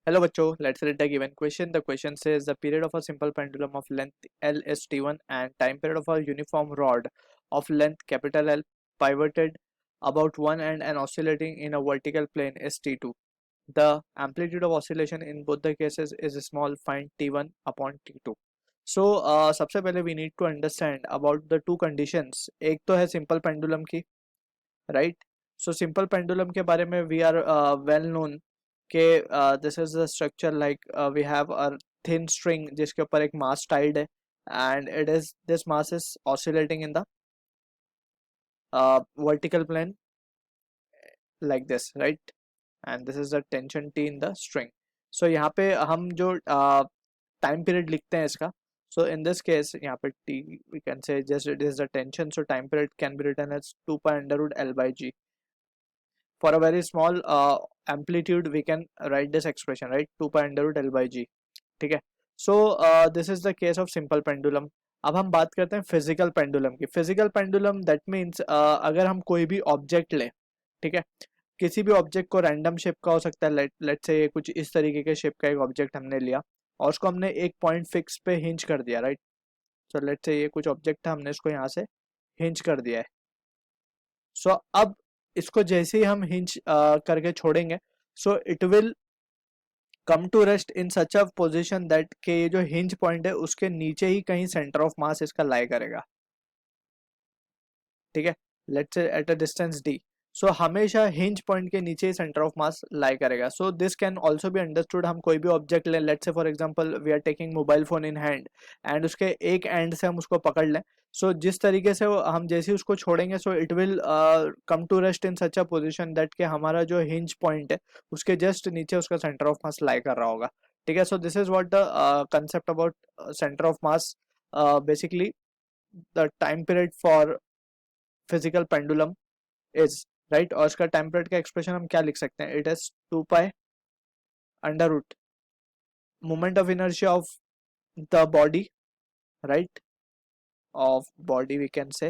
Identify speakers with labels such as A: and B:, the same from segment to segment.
A: Hello बच्चों, let's read the given question. The question says the period of a simple pendulum of length L is T1 and time period of a uniform rod of length capital L pivoted about one end and oscillating in a vertical plane is T2. The amplitude of oscillation in both the cases is small. Find T1 upon T2. So सबसे पहले we need to understand about the two conditions. एक तो है simple pendulum की, right? So simple pendulum के बारे में we are well known कि this is the structure like we have a thin string जिसके ऊपर एक mass tied है and this mass is oscillating in the vertical plane like this, right? And this is the tension T in the string. So यहाँ पे हम जो time period लिखते हैं इसका, so in this case यहाँ पे T we can say just it is the tension, so time period can be written as 2 pi under root L by G. For a very small amplitude we can write this expression, right? 2 pi under root L by G. ठीक है. So this is the case of simple pendulum. अब हम बात करते हैं physical pendulum की. Physical pendulum that means अगर हम कोई भी ऑब्जेक्ट लें, ठीक है, किसी भी ऑब्जेक्ट को रैंडम शेप का हो सकता है, लेट से कुछ इस तरीके के शेप का एक ऑब्जेक्ट हमने लिया और उसको हमने एक पॉइंट फिक्स पे हिंज कर दिया, राइट? सो लेट से ये कुछ ऑब्जेक्ट था, हमने इसको यहाँ से हिंज कर दिया है. सो अब इसको जैसे ही हम हिंज करके छोड़ेंगे, so it will come to rest in such a position that के ये जो हिंज पॉइंट है उसके नीचे ही कहीं सेंटर ऑफ मास इसका लाई करेगा, ठीक है, let's say at a distance d. So हमेशा हिंज पॉइंट के नीचे ही सेंटर ऑफ मास लाई करेगा. So this can also be understood. हम कोई भी ऑब्जेक्ट लें, let's say for example we are taking mobile phone in hand and उसके एक एंड से हम उसको पकड़ लें, सो जिस तरीके से हम जैसे उसको छोड़ेंगे, so it will come to rest in such a position that के हमारा जो हिंज पॉइंट है उसके जस्ट नीचे उसका सेंटर ऑफ मास लाई कर रहा होगा, ठीक है. So this is what the concept about centre of mass, basically the time period for physical pendulum is, right. और इसका टाइम पीरियड का एक्सप्रेशन हम क्या लिख सकते हैं? It is 2 pi under root moment of inertia of the body, right, of body we can say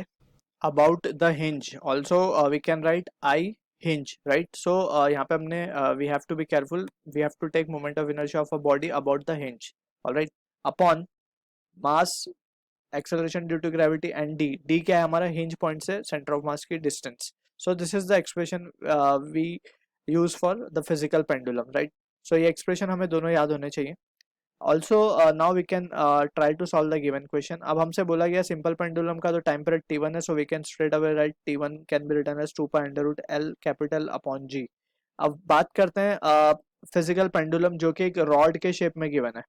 A: about the hinge. Also we can write I hinge, right? So यहाँ पे हमने we have to be careful, we have to take moment of inertia of a body about the hinge, all right, upon mass acceleration due to gravity and d क्या है हमारा hinge point से centre of mass की distance. So this is the expression we use for the physical pendulum, right. So ये expression हमें दोनों याद होने चाहिए. Also now we can try to solve the given question. अब हमसे बोला गया सिंपल पेंडुलम का तो टाइम पीरियड T1 है, so we can straight away write T1 can be written as 2 pi under root L capital upon G. अब बात करते हैं फिजिकल पेंडुलम जो कि एक रॉड के शेप में गिवन है.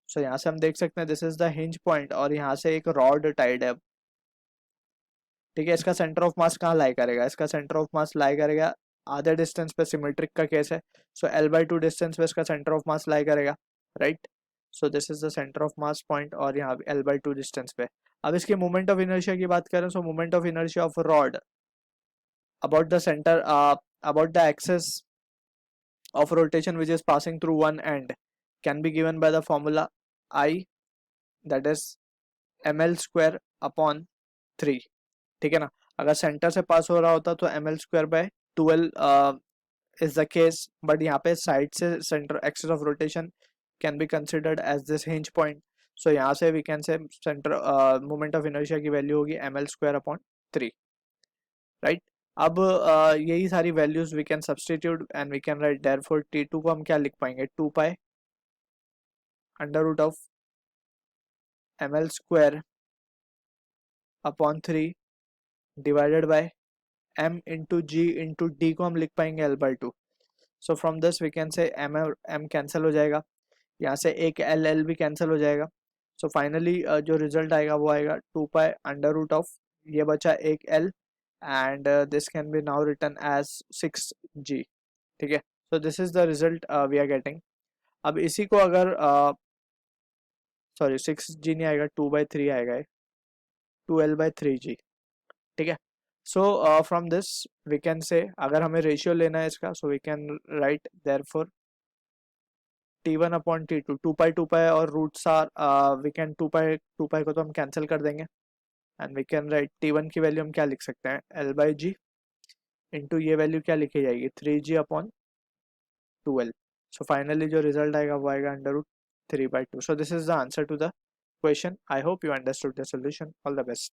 A: सो यहाँ से हम देख सकते हैं this is the hinge point और यहाँ से एक रॉड टाइड है, ठीक है. इसका सेंटर ऑफ मास कहाँ लाई करेगा? इसका सेंटर ऑफ मास लाई करेगा आधे डिस्टेंस पे, सिमेट्रिक का केस है, सो L/2 डिस्टेंस पे इसका सेंटर ऑफ मास लाई करेगा, right. So this is the centre of mass point और यहाँ L/2 डिस्टेंस पे. अब इसके मोमेंट ऑफ इनर्शिया की बात करें, सो moment of inertia of rod about the center about the axis of rotation which is passing through one end can be given by the formula I, that is ml square upon 3, ठीक है ना. अगर centre से पास हो रहा होता तो ml square by 12 is the case, but यहाँ पे साइड से centre axis of rotation can be considered as this hinge point. So यहाँ से we can say centre moment of inertia की वैल्यू होगी ml square upon 3, राइट. अब यही सारी values we can substitute and we can write therefore T2 को हम क्या लिख पाएंगे? 2 pi under root of ml square upon 3 divided by m into g into d को हम लिख पाएंगे L/2. So from this we can say m cancel हो जाएगा, यहाँ से एक L भी कैंसिल हो जाएगा. सो फाइनली जो रिजल्ट आएगा वो आएगा 2 पाई अंडर रूट ऑफ, ये बचा एक L and this can be now written as 6G, ठीक है. So this is the result we are getting. अब इसी को अगर सॉरी 6G नहीं आएगा, 2/3 आएगा, 2L/3G, ठीक है. So from this we can say अगर हमें रेशियो लेना है इसका, so we can write therefore T1 upon T2, 2 pi और roots are we can 2 pi को तो हम कैंसिल कर देंगे and we can right T1 की वैल्यू हम क्या लिख सकते हैं? L/G इंटू ये वैल्यू क्या लिखी जाएगी? 3G upon 12. सो फाइनली जो रिजल्ट आएगा वो आएगा √3/2. So this is the answer to the question. I hope you understood the solution. All the best.